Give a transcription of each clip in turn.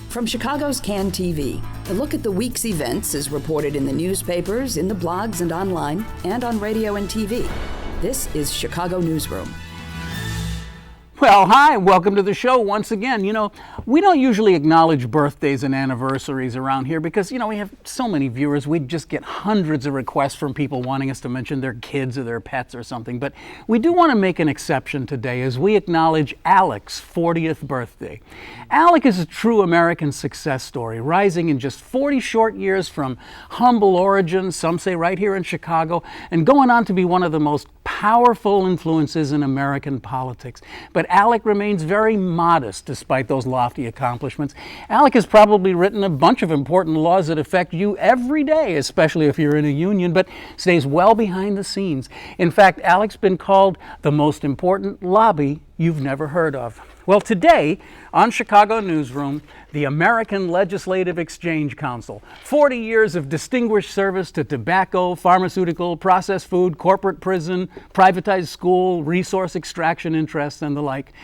From Chicago's Can TV, a look at the week's events is reported in the newspapers, in the blogs and online, and on radio and TV. This is Chicago Newsroom. Well, hi, welcome to the show once again. You know, we don't usually acknowledge birthdays and anniversaries around here because, we have so many viewers. We just get hundreds of requests from people wanting us to mention their kids or their pets or something. But we do want to make an exception today as we acknowledge ALEC's 40th birthday. ALEC is a true American success story, rising in just 40 short years from humble origins, some say right here in Chicago, and going on to be one of the most powerful influences in American politics. But ALEC remains very modest despite those lofty accomplishments. ALEC has probably written a bunch of important laws that affect you every day, especially if you're in a union, but stays well behind the scenes. In fact, ALEC's been called the most important lobby you've never heard of. Well, today on Chicago Newsroom, the American Legislative Exchange Council. 40 years of distinguished service to tobacco, pharmaceutical, processed food, corporate prison, privatized school, resource extraction interests, and the like.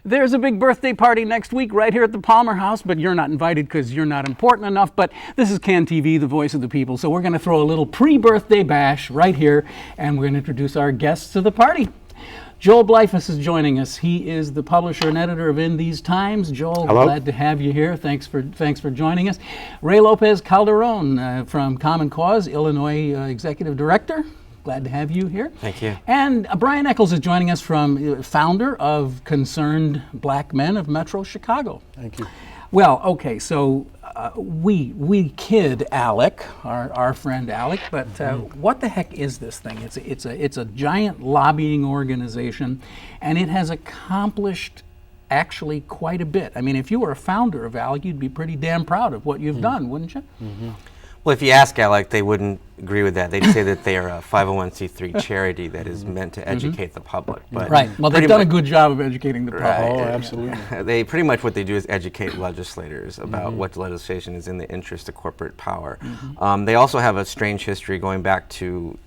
There's a big birthday party next week right here at the Palmer House, but you're not invited because you're not important enough. But this is Can TV, the voice of the people. So we're going to throw a little pre-birthday bash right here, and we're going to introduce our guests to the party. Joel Bleifuss is joining us. He is the publisher and editor of In These Times. Joel, hello. Glad to have you here. Thanks for joining us. Rey Lopez-Calderon from Common Cause, Illinois Executive Director. Glad to have you here. Thank you. And Bryan Echols is joining us from founder of Concerned Black Men of Metro Chicago. Thank you. Well, okay, so we kid ALEC, our friend ALEC, but what the heck is this thing? It's a giant lobbying organization, and it has accomplished actually quite a bit. I mean, if you were a founder of ALEC, you'd be pretty damn proud of what you've done, wouldn't you? Mm-hmm. Well, if you ask ALEC, they wouldn't agree with that. They'd say that they are a 501c3 charity that is meant to educate the public. But right. Well, they've done a good job of educating the public. Right. Oh, absolutely. They pretty much what they do is educate legislators about what legislation is in the interest of corporate power. They also have a strange history going back to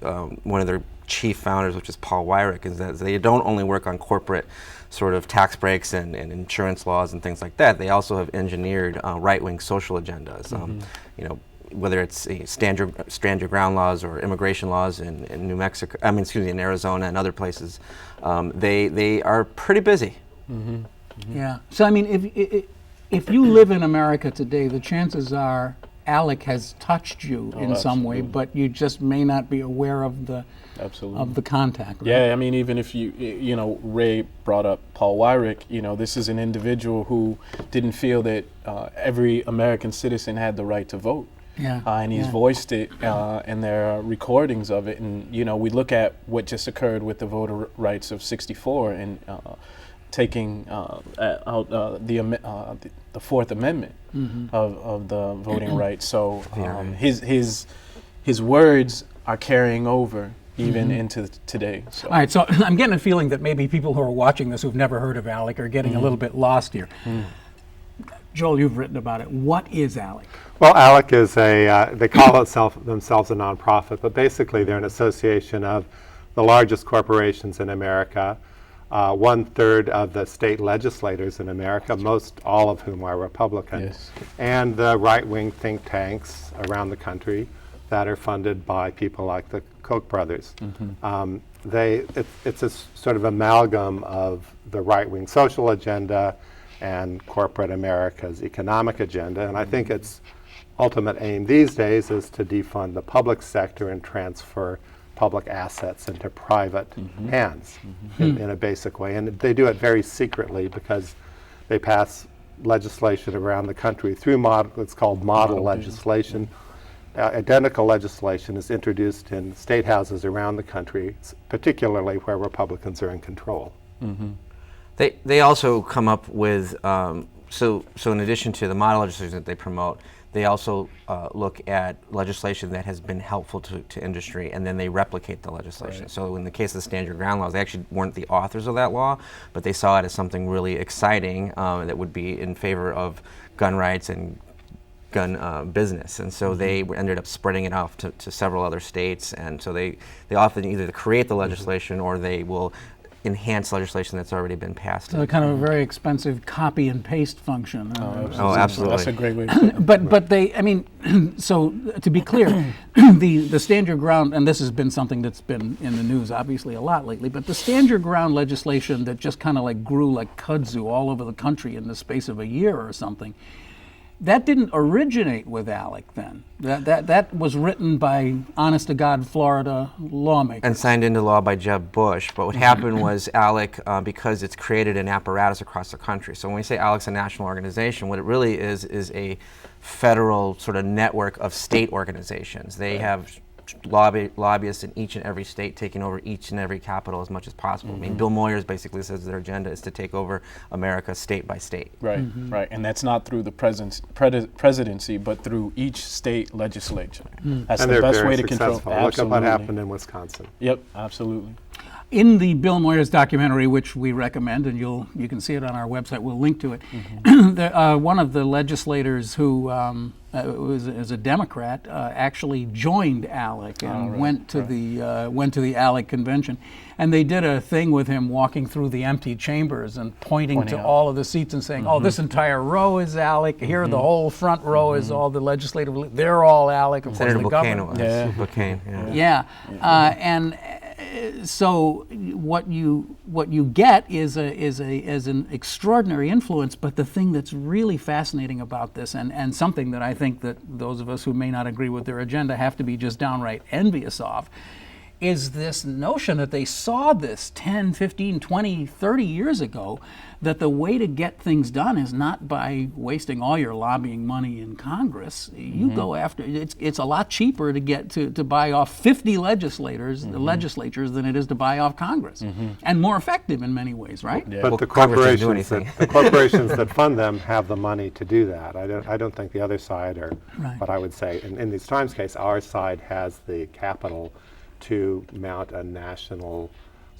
one of their chief founders, which is Paul Weyrich, is that they don't only work on corporate sort of tax breaks and insurance laws and things like that. They also have engineered right-wing social agendas. Whether it's stand your ground laws or immigration laws in New Mexico, in Arizona and other places, they are pretty busy. Yeah. So I mean, if you live in America today, the chances are ALEC has touched you in some way, but you just may not be aware of the contact. Right? Yeah, I mean, even if Ray brought up Paul Weyrich, this is an individual who didn't feel that every American citizen had the right to vote. Yeah. And he's voiced it, and there are recordings of it. And, we look at what just occurred with the voter rights of 64 and taking out the Fourth Amendment of the voting rights. So his words are carrying over even into today. So. All right, so I'm getting a feeling that maybe people who are watching this who've never heard of ALEC are getting a little bit lost here. Joel, you've written about it. What is ALEC? Well, ALEC is they call themselves a nonprofit, but basically they're an association of the largest corporations in America, 1/3 of the state legislators in America, most all of whom are Republican, and the right-wing think tanks around the country that are funded by people like the Koch brothers. It's a sort of amalgam of the right-wing social agenda and corporate America's economic agenda, and I think its ultimate aim these days is to defund the public sector and transfer public assets into private hands in a basic way. And they do it very secretly because they pass legislation around the country through what's called model legislation. Identical legislation is introduced in state houses around the country, particularly where Republicans are in control. They also come up with, so in addition to the model legislation that they promote, they also look at legislation that has been helpful to industry, and then they replicate the legislation. Right. So in the case of the Stand Your Ground laws, they actually weren't the authors of that law, but they saw it as something really exciting that would be in favor of gun rights and gun business. And so they ended up spreading it off to several other states. And so they often either create the legislation or they will enhance legislation that's already been passed. So kind of a very expensive copy and paste function. Oh, absolutely. That's a great way to put it. But they, I mean, so to be clear, the stand your ground, and this has been something that's been in the news obviously a lot lately, but the stand your ground legislation that just kind of like grew like kudzu all over the country in the space of a year or something, that didn't originate with ALEC then. That was written by honest to God Florida lawmakers. And signed into law by Jeb Bush. But what happened was ALEC, because it's created an apparatus across the country. So when we say ALEC's a national organization, what it really is a federal sort of network of state organizations. They have lobbyists in each and every state taking over each and every capital as much as possible. I mean, Bill Moyers basically says their agenda is to take over America state by state. Right, right. And that's not through the presidency, but through each state legislature. That's And the they're best very way to control. successful. Look at what happened in Wisconsin. Yep, absolutely. In the Bill Moyers documentary, which we recommend, and you can see it on our website, we'll link to it, one of the legislators who is a Democrat actually joined ALEC and went to the ALEC convention, and they did a thing with him walking through the empty chambers and pointing to out all of the seats and saying, "Oh, this entire row is ALEC. Here, the whole front row is all the legislative. They're all ALEC." Of course, Senator the Buchanan governor. was. Buchanan, yeah. Yeah, and so what you get is an extraordinary influence. But the thing that's really fascinating about this, and something that I think that those of us who may not agree with their agenda have to be just downright envious of, is this notion that they saw this 10, 15, 20, 30 years ago, that the way to get things done is not by wasting all your lobbying money in Congress. You go after, it's a lot cheaper to get to buy off 50 legislatures than it is to buy off Congress. And more effective in many ways, right? Yeah. But Well, the Congress doesn't do corporations, anything. the corporations that fund them have the money to do that. I don't think the other side, or Right. what I would say, in these times case, our side has the capital to mount a national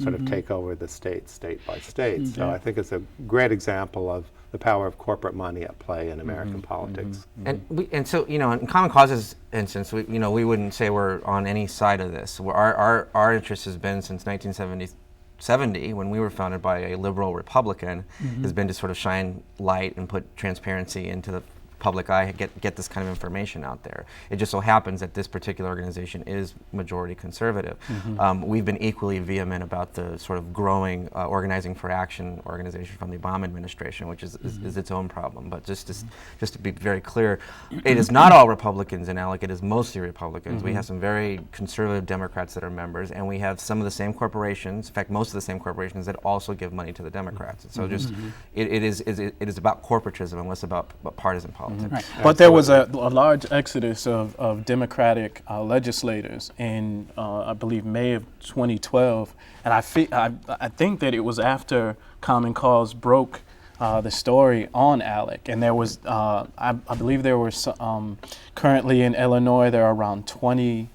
sort of take over the state by state. So I think it's a great example of the power of corporate money at play in American politics. And so, you know, in Common Cause's instance, we wouldn't say we're on any side of this. Our interest has been since 1970, when we were founded by a liberal Republican, has been to sort of shine light and put transparency into the public eye, get this kind of information out there. It just so happens that this particular organization is majority conservative. We've been equally vehement about the sort of growing Organizing for Action organization from the Obama administration, which is its own problem. But just to be very clear, it is not all Republicans in ALEC, it is mostly Republicans. We have some very conservative Democrats that are members, and we have some of the same corporations, in fact most of the same corporations, that also give money to the Democrats. So just it is about corporatism and less about partisan politics. Right. But there was a large exodus of Democratic legislators in, I believe, May of 2012, and I think that it was after Common Cause broke the story on ALEC, and there was, I believe there were currently in Illinois there are around 12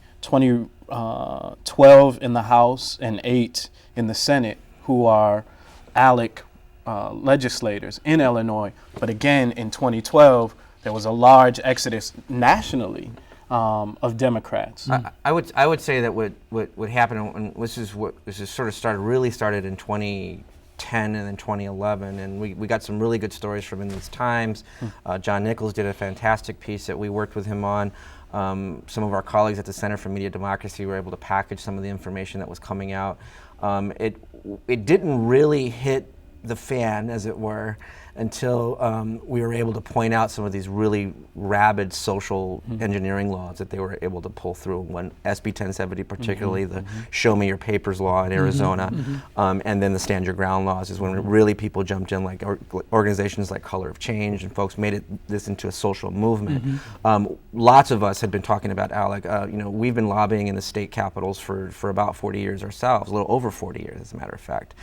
in the House and 8 in the Senate who are ALEC legislators in Illinois. But again, in 2012, there was a large exodus nationally of Democrats. I would say that what happened, and this is sort of really started in 2010 and then 2011, and we got some really good stories from in these times. John Nichols did a fantastic piece that we worked with him on. Some of our colleagues at the Center for Media Democracy were able to package some of the information that was coming out. It didn't really hit the fan, as it were, until we were able to point out some of these really rabid social engineering laws that they were able to pull through. When SB 1070, particularly the Show Me Your Papers law in Arizona, and then the Stand Your Ground laws, is when really people jumped in, like organizations like Color of Change, and folks made this into a social movement. Lots of us had been talking about ALEC. We've been lobbying in the state capitals for about 40 years ourselves, a little over 40 years, as a matter of fact.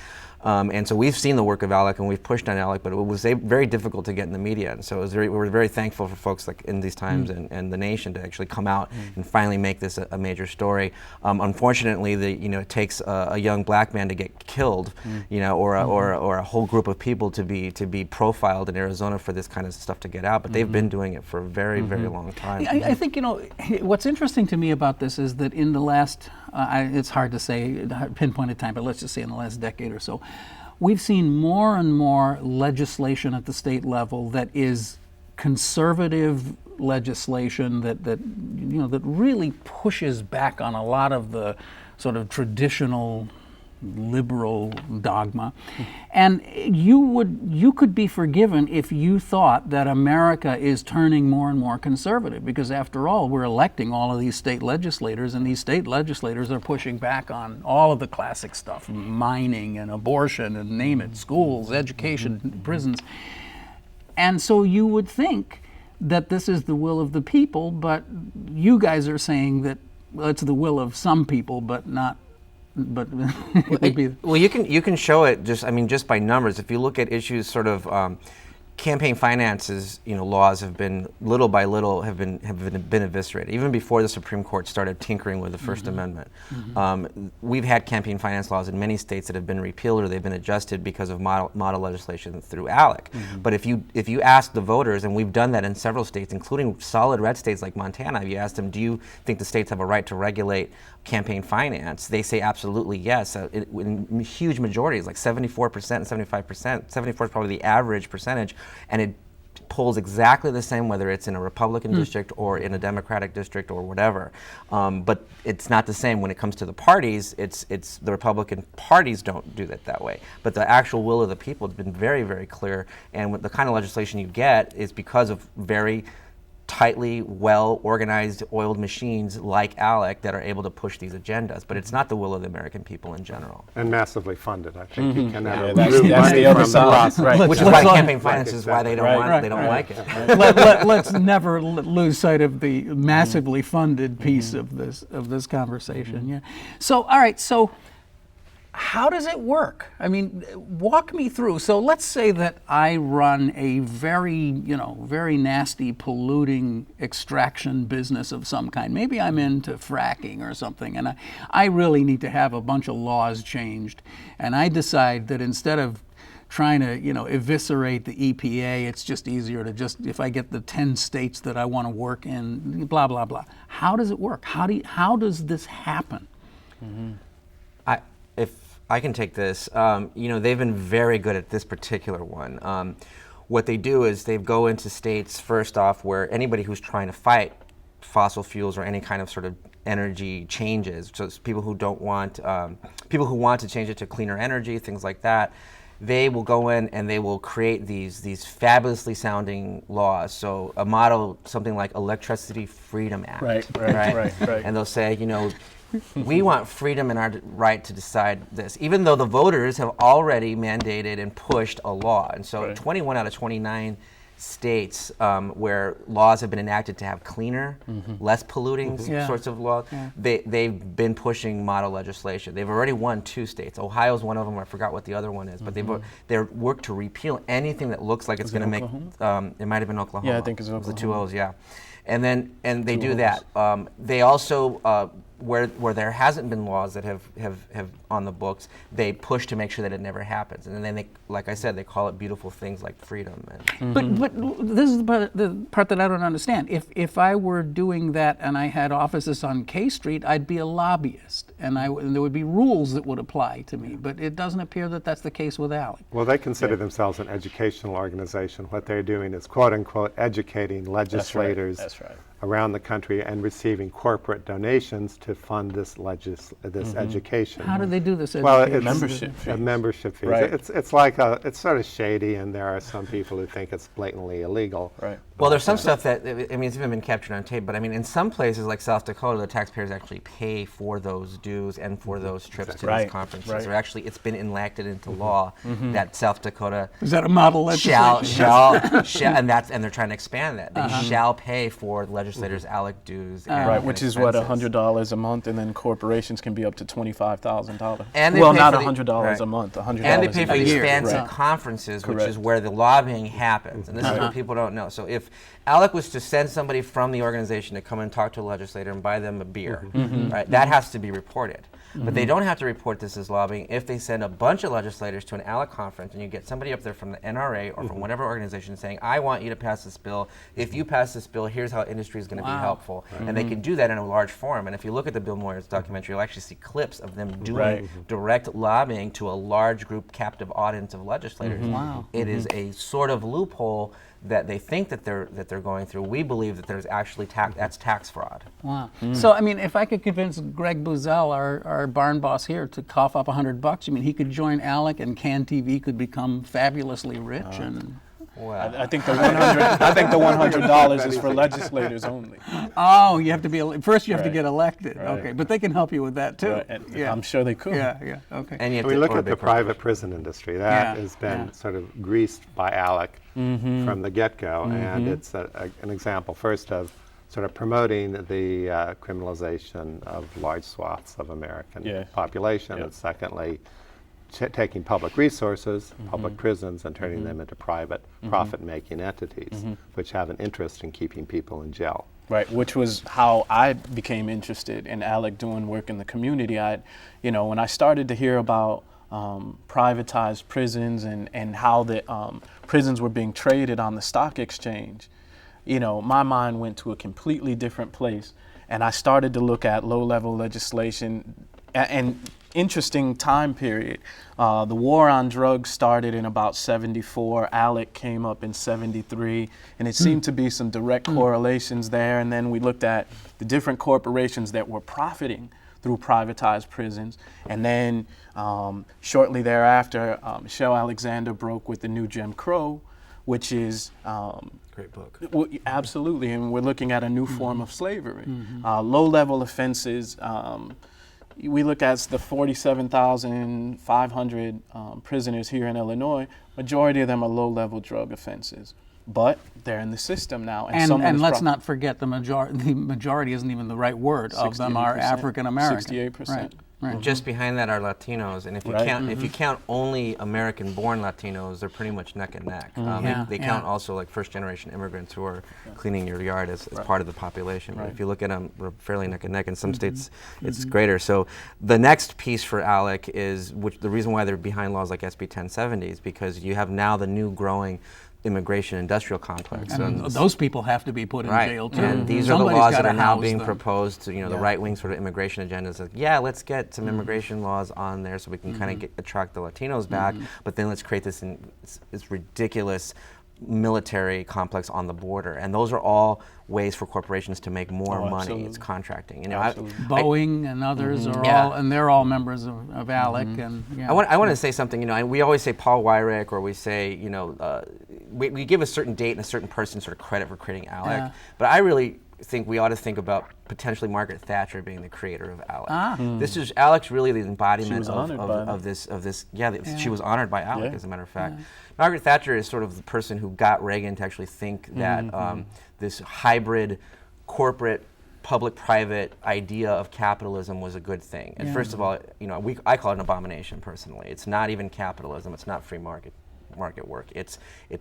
And so we've seen the work of ALEC, and we've pushed on ALEC, but it was very difficult to get in the media. And so we're very thankful for folks like in these times and the nation to actually come out and finally make this a major story. Unfortunately, it takes a young black man to get killed, or a whole group of people to be profiled in Arizona for this kind of stuff to get out. But they've been doing it for a very, very long time. I think, what's interesting to me about this is that in the last, it's hard to say, pinpointed time, but let's just say in the last decade or so, we've seen more and more legislation at the state level that is conservative legislation that really pushes back on a lot of the sort of traditional liberal dogma. And you could be forgiven if you thought that America is turning more and more conservative, because after all, we're electing all of these state legislators, and these state legislators are pushing back on all of the classic stuff, mining and abortion and name it, schools, education, prisons. And so you would think that this is the will of the people, but you guys are saying that it's the will of some people, but not. But well, you can show it just by numbers. If you look at issues sort of campaign finances, laws have been little by little have been eviscerated. Even before the Supreme Court started tinkering with the First Amendment, we've had campaign finance laws in many states that have been repealed or they've been adjusted because of model legislation through ALEC. But if you ask the voters, and we've done that in several states, including solid red states like Montana, if you ask them, do you think the states have a right to regulate campaign finance? They say absolutely yes. In huge majorities, like 74% and 75%. 74 is probably the average percentage, and it polls exactly the same whether it's in a Republican district or in a Democratic district or whatever. But it's not the same when it comes to the parties. It's the Republican parties don't do that way. But the actual will of the people has been very, very clear, and the kind of legislation you get is because of very tightly, well-organized, oiled machines like ALEC that are able to push these agendas. But it's not the will of the American people in general. And massively funded. I think you can that's remove the money other from the side. process. Right. Which is why campaign finance is why they don't like it. Let's never lose sight of the massively funded piece of this conversation. Yeah. So, all right. So, how does it work? I mean, walk me through. So let's say that I run a very nasty, polluting extraction business of some kind. Maybe I'm into fracking or something, and I really need to have a bunch of laws changed. And I decide that instead of trying to, eviscerate the EPA, it's just easier to if I get the 10 states that I want to work in, blah, blah, blah. How does it work? How does this happen? If I can take this, they've been very good at this particular one. What they do is they go into states first off where anybody who's trying to fight fossil fuels or any kind of sort of energy changes, so it's people who want to change it to cleaner energy, things like that. They will go in and they will create these fabulously sounding laws. So a model, something like Electricity Freedom Act. Right. And they'll say, we want freedom and our right to decide this, even though the voters have already mandated and pushed a law. And so 21 out of 29 states where laws have been enacted to have cleaner, less polluting sorts of laws, they've been pushing model legislation. They've already won 2 states. Ohio's one of them. I forgot what the other one is. But they're worked to repeal anything that looks like it's going to make, it might have been Oklahoma. Yeah, I think it's Oklahoma. It was the 2 O's, yeah. And they do that. They also, where there hasn't been laws that have on the books, they push to make sure that it never happens. And then they, like I said, they call it beautiful things like freedom. But this is the part that I don't understand. If I were doing that and I had offices on K Street, I'd be a lobbyist, and there would be rules that would apply to me. But it doesn't appear that that's the case with ALEC. Well, they consider themselves an educational organization. What they're doing is, quote unquote, educating legislators around the country and receiving corporate donations to fund this education. How do they do this? Well, it's membership fees. Right. It's like it's sort of shady, and there are some people who think it's blatantly illegal. Right. Well, there's some stuff that, it's even been captured on tape, but in some places like South Dakota, the taxpayers actually pay for those dues and for those trips to these conferences. Right. Actually, it's been enacted into law that South Dakota is that a model legislation? shall and they're trying to expand that. They shall pay for legislation legislators ALEC dues. And, Right, and which is expenses. what, $100 a month, and then corporations can be up to $25,000. And they Well, pay not for the- $100 a month, $100 And they pay for a these year. fancy Right. conferences, which is Correct. where the lobbying happens. And this is what people don't know. So if ALEC was to send somebody from the organization to come and talk to a legislator and buy them a beer, right, that has to be reported. But they don't have to report this as lobbying if they send a bunch of legislators to an ALEC conference and you get somebody up there from the NRA or from whatever organization saying, I want you to pass this bill. If you pass this bill, here's how industry is going to be helpful. And they can do that in a large forum. And if you look at the Bill Moyers documentary, you'll actually see clips of them doing direct lobbying to a large group captive audience of legislators. Wow. It is a sort of loophole that they think that they're going through. We believe that there's actually that's tax fraud. Wow. So, I mean, if I could convince Greg Boozell, our barn boss here, to cough up $100, you mean he could join ALEC and CAN TV could become fabulously rich? And Well, I think the $100 is for legislators only. oh, you have to be first. You have to Right. get elected. Right. Okay, but they can help you with that too. Right, and I'm sure they could. Yeah. Okay. and you have We to look or at the big private prison industry. That Yeah, has been yeah. sort of greased by ALEC from the get-go, and it's an example first of sort of promoting the criminalization of large swaths of American population, and secondly, taking public resources, public prisons, and turning them into private profit-making entities, which have an interest in keeping people in jail. Right, which was how I became interested in ALEC doing work in the community. When I started to hear about privatized prisons and how the prisons were being traded on the stock exchange, my mind went to a completely different place. And I started to look at low-level legislation and interesting time period. The war on drugs started in about 74. ALEC came up in 73, and it seemed to be some direct correlations there. And then we looked at the different corporations that were profiting through privatized prisons. And then shortly thereafter, Michelle Alexander broke with the new Jim Crow, which is great book. Absolutely, and we're looking at a new form of slavery. Low-level offenses. We look at the 47,500 prisoners here in Illinois. Majority of them are low-level drug offenses, but they're in the system now. And let's not forget the majority isn't even the right word of them are 68%. African American. 68%. Right. And just behind that are Latinos, and if you if you count only American-born Latinos, they're pretty much neck and neck. They count also like first-generation immigrants who are cleaning your yard as part of the population. But if you look at them, we're fairly neck and neck. In some states, it's greater. So the next piece for ALEC is the reason why they're behind laws like SB 1070 is because you have now the new growing immigration industrial complex. And those people have to be put in jail too. And these are the Somebody's laws that gotta are now house being them. proposed to, the right-wing sort of immigration agendas. Like, let's get some immigration laws on there so we can kind of attract the Latinos back, but then let's create this ridiculous military complex on the border. And those are all ways for corporations to make more money. Absolutely. It's contracting. Boeing and others are all, and they're all members of ALEC. And I want to say something, and we always say Paul Weyrich, or we say, we give a certain date and a certain person sort of credit for creating ALEC, but I really think we ought to think about potentially Margaret Thatcher being the creator of ALEC. This is ALEC's really the embodiment of this. She was honored by ALEC, as a matter of fact. Margaret Thatcher is sort of the person who got Reagan to actually think that this hybrid corporate public-private idea of capitalism was a good thing. And first of all, I call it an abomination personally. It's not even capitalism. It's not free market work. It's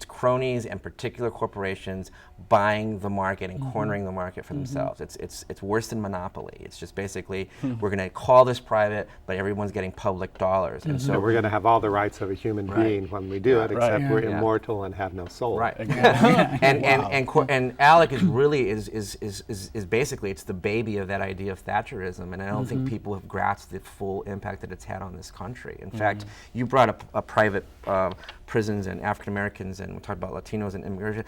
cronies and particular corporations buying the market and cornering the market for themselves. It's worse than monopoly. It's just basically we're going to call this private, but everyone's getting public dollars, and so we're going to have all the rights of a human being when we do it, except we're immortal and have no soul. Right. And ALEC is really is basically it's the baby of that idea of Thatcherism, and I don't think people have grasped the full impact that it's had on this country. In fact, you brought up a private prisons and African Americans, and we talked about Latinos and immigration.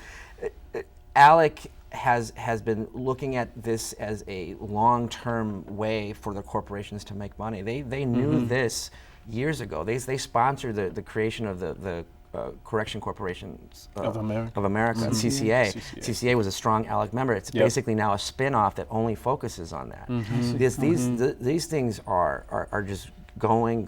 ALEC has been looking at this as a long-term way for the corporations to make money. They knew this years ago. They sponsored the creation of the Correction Corporations of America, CCA. CCA was a strong ALEC member. It's basically now a spin-off that only focuses on that. These things are just going.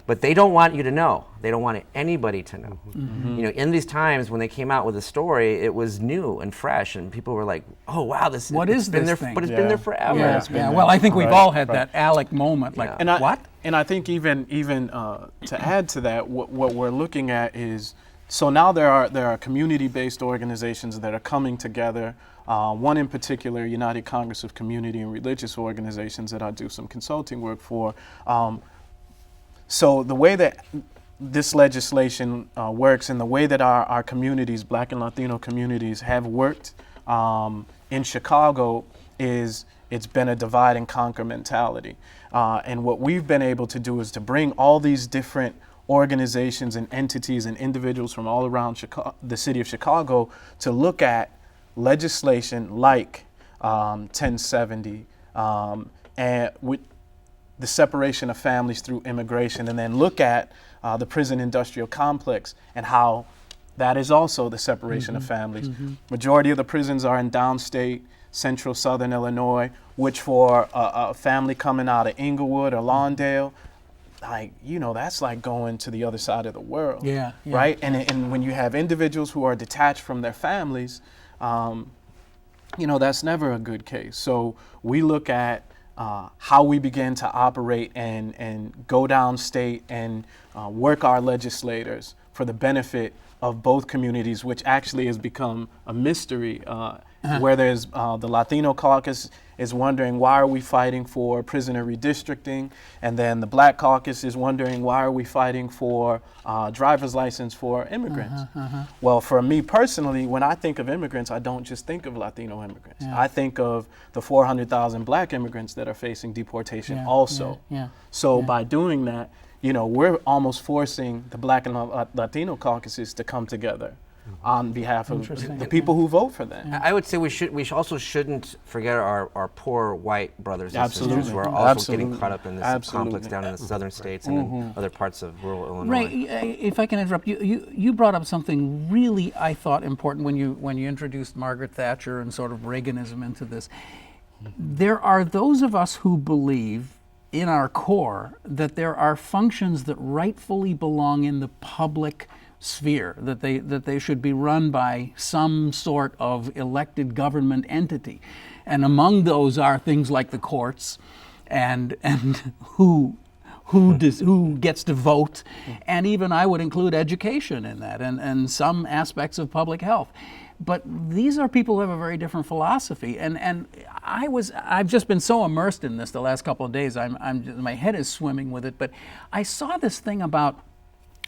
But they don't want you to know. They don't want anybody to know. You know, in these times when they came out with a story, it was new and fresh, and people were like, "Oh wow, this What it's is been this there, thing?" but it's been there forever." Yeah. Well, I think we've all had that ALEC moment. Like, And what? And I think even to add to that, what we're looking at is, so now there are community-based organizations that are coming together. One in particular, United Congress of Community and Religious Organizations, that I do some consulting work for. So the way that this legislation works, and the way that our communities, Black and Latino communities, have worked in Chicago is it's been a divide and conquer mentality. And what we've been able to do is to bring all these different organizations and entities and individuals from all around the city of Chicago to look at legislation like 1070 and with the separation of families through immigration, and then look at the prison industrial complex and how that is also the separation of families. Majority of the prisons are in downstate, central southern Illinois, which for a family coming out of Inglewood or Lawndale, like, you know, that's like going to the other side of the world, right? And when you have individuals who are detached from their families, you know, that's never a good case. So we look at how we begin to operate and go downstate and work our legislators for the benefit of both communities, which actually has become a mystery. Where there's the Latino caucus is wondering, why are we fighting for prisoner redistricting? And then the Black caucus is wondering, why are we fighting for driver's license for immigrants? Well, for me personally, when I think of immigrants, I don't just think of Latino immigrants. I think of the 400,000 Black immigrants that are facing deportation also. So by doing that, you know, we're almost forcing the Black and Latino caucuses to come together on behalf of the people who vote for them. I would say we also shouldn't forget our poor white brothers and Absolutely. sisters who are also Absolutely. getting caught up in this Absolutely. complex down in the southern states and in other parts of rural Illinois. Ray, if I can interrupt, you brought up something really, I thought, important when you introduced Margaret Thatcher and sort of Reaganism into this. There are those of us who believe in our core that there are functions that rightfully belong in the public sphere, that they should be run by some sort of elected government entity, and among those are things like the courts, and who gets to vote, and even I would include education in that, and some aspects of public health. But these are people who have a very different philosophy, and I've just been so immersed in this the last couple of days. My head is swimming with it. But I saw this thing about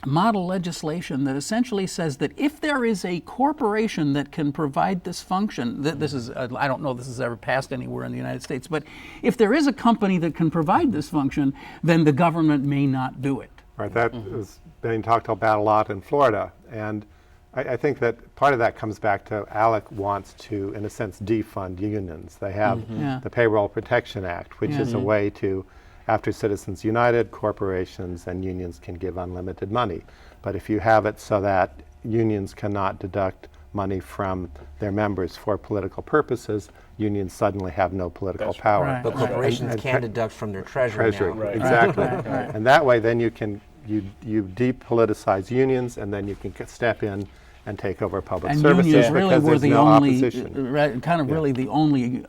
model legislation that essentially says that if there is a corporation that can provide this function, this is, I don't know if this has ever passed anywhere in the United States, but if there is a company that can provide this function, then the government may not do it. Right, that is being talked about a lot in Florida, and I think that part of that comes back to ALEC wants to, in a sense, defund unions. They have the Payroll Protection Act, which is a way to, after Citizens United, corporations and unions can give unlimited money. But if you have it so that unions cannot deduct money from their members for political purposes, unions suddenly have no political power. Right. But corporations can deduct from their treasury now. Right. Exactly. And that way then you can you depoliticize unions, and then you can step in and take over public And services unions really because were there's the no only, opposition. really the only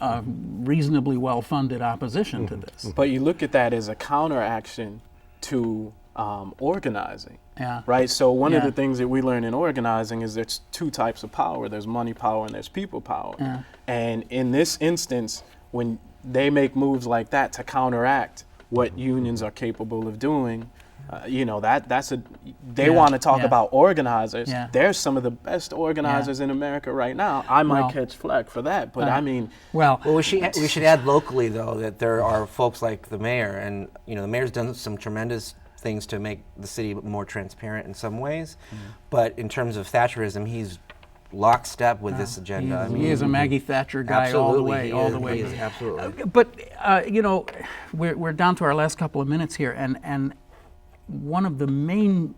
reasonably well-funded opposition to this. But you look at that as a counteraction to organizing, Yeah. right? So one of Yeah. the things that we learn in organizing is there's two types of power. There's money power and there's people power. Yeah. And in this instance, when they make moves like that to counteract what unions are capable of doing, you know, they want to talk about organizers. Yeah. There's some of the best organizers in America right now. I might Well, catch flack for that, but I mean, Well, Well, we should add locally, though, that there are folks like the mayor, and you know, the mayor's done some tremendous things to make the city more transparent in some ways, but in terms of Thatcherism, he's lockstep with this agenda. he is a Maggie Thatcher guy all the way. He is, absolutely. But you know, we're down to our last couple of minutes here, and one of the main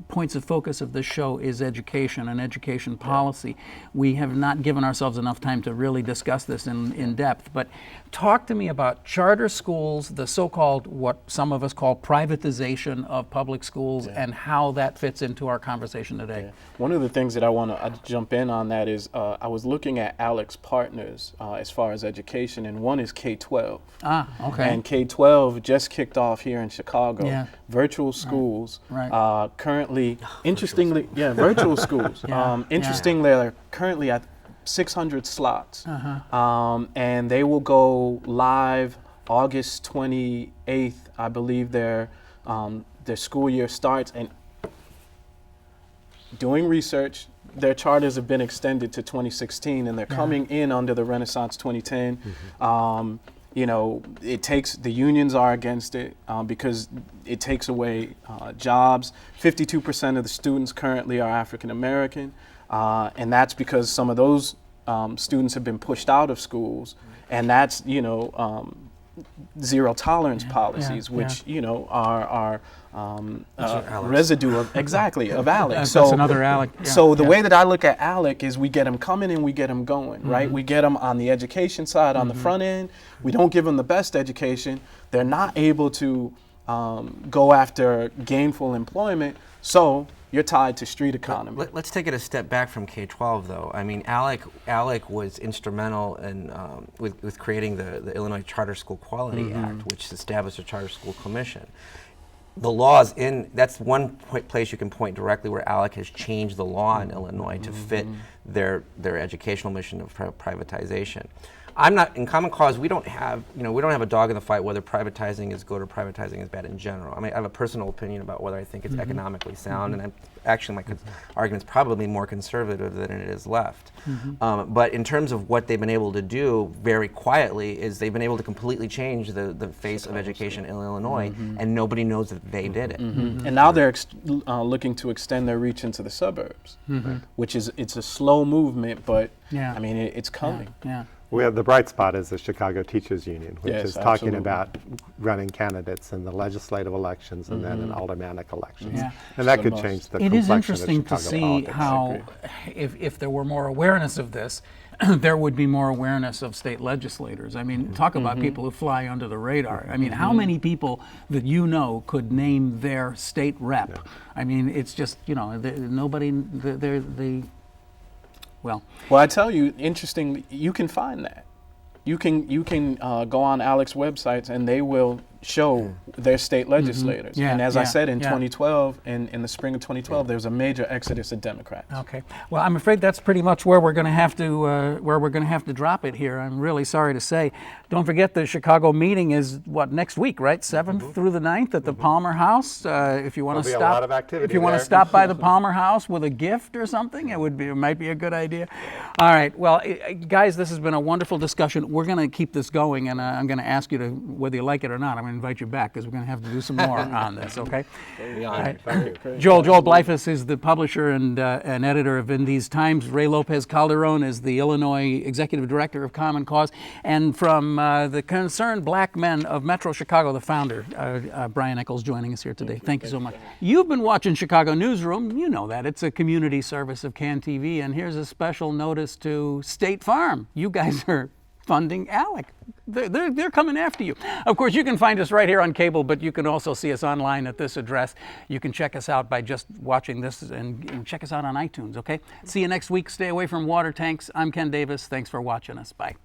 points of focus of this show is education and education policy. We have not given ourselves enough time to really discuss this in depth, but talk to me about charter schools, the so-called, what some of us call privatization of public schools, and how that fits into our conversation today. Yeah. One of the things that I want to jump in on that is I was looking at ALEC's partners as far as education, and one is K-12. Okay. And K-12 just kicked off here in Chicago. Yeah. Virtual schools. Right. Currently, interestingly, virtual schools. Interestingly, they're currently at 600 slots. And they will go live August 28th. I believe their school year starts. And doing research, their charters have been extended to 2016, and they're coming in under the Renaissance 2010. You know, the unions are against it because it takes away jobs. 52% of the students currently are African American, and that's because some of those students have been pushed out of schools, and that's, you know, zero tolerance policies, which, you know, are residue of, of ALEC. That's another ALEC. So the way that I look at ALEC is we get them coming and we get them going, right? We get them on the education side, on the front end. We don't give them the best education. They're not able to go after gainful employment, so you're tied to street economy. Let's take it a step back from K-12, though. I mean, ALEC was instrumental in with creating the Illinois Charter School Quality Act, which established a charter school commission. The laws that's one place you can point directly where ALEC has changed the law in Illinois to fit their educational mission of privatization. I'm not in Common Cause. We don't have a dog in the fight whether privatizing is good or privatizing is bad in general. I mean, I have a personal opinion about whether I think it's economically sound, and my argument's probably more conservative than it is left. But in terms of what they've been able to do very quietly is they've been able to completely change the face of education in Illinois, and nobody knows that they did it. And now they're looking to extend their reach into the suburbs, which it's a slow movement, but I mean it's coming. We have the bright spot is the Chicago Teachers Union, which is talking about running candidates in the legislative elections and then in aldermanic elections. And that could change the It is complexion interesting of to Chicago see politics. how, if there were more awareness of this, there would be more awareness of state legislators. I mean, talk about people who fly under the radar. I mean, how many people that you know could name their state rep? I mean, it's just, you know, well, I tell you, interestingly, you can find that. You can go on ALEC's websites and they will show their state legislators. And as I said, in 2012, in the spring of 2012, there was a major exodus of Democrats. Okay. Well, I'm afraid that's pretty much where we're going to have to drop it here. I'm really sorry to say. Don't forget the Chicago meeting is next week, right? 7th through the 9th at the Palmer House. If you want to stop, a lot of activity if you want to stop by the Palmer House with a gift or something, it might be a good idea. All right. Well, guys, this has been a wonderful discussion. We're going to keep this going, and I'm going to ask you to whether you like it or not. I'm going to invite you back because we're going to have to do some more on this. Okay. All right. Thank you. Joel Bleifuss is the publisher and editor of In These Times. Rey Lopez-Calderon is the Illinois Executive Director of Common Cause. And from the Concerned Black Men of Metro Chicago, the founder, Bryan Echols, joining us here today. Thank you so much. You've been watching Chicago Newsroom. You know that. It's a community service of CAN TV. And here's a special notice to State Farm. You guys are funding ALEC. They're coming after you. Of course, you can find us right here on cable, but you can also see us online at this address. You can check us out by just watching this and check us out on iTunes, okay? See you next week. Stay away from water tanks. I'm Ken Davis. Thanks for watching us. Bye.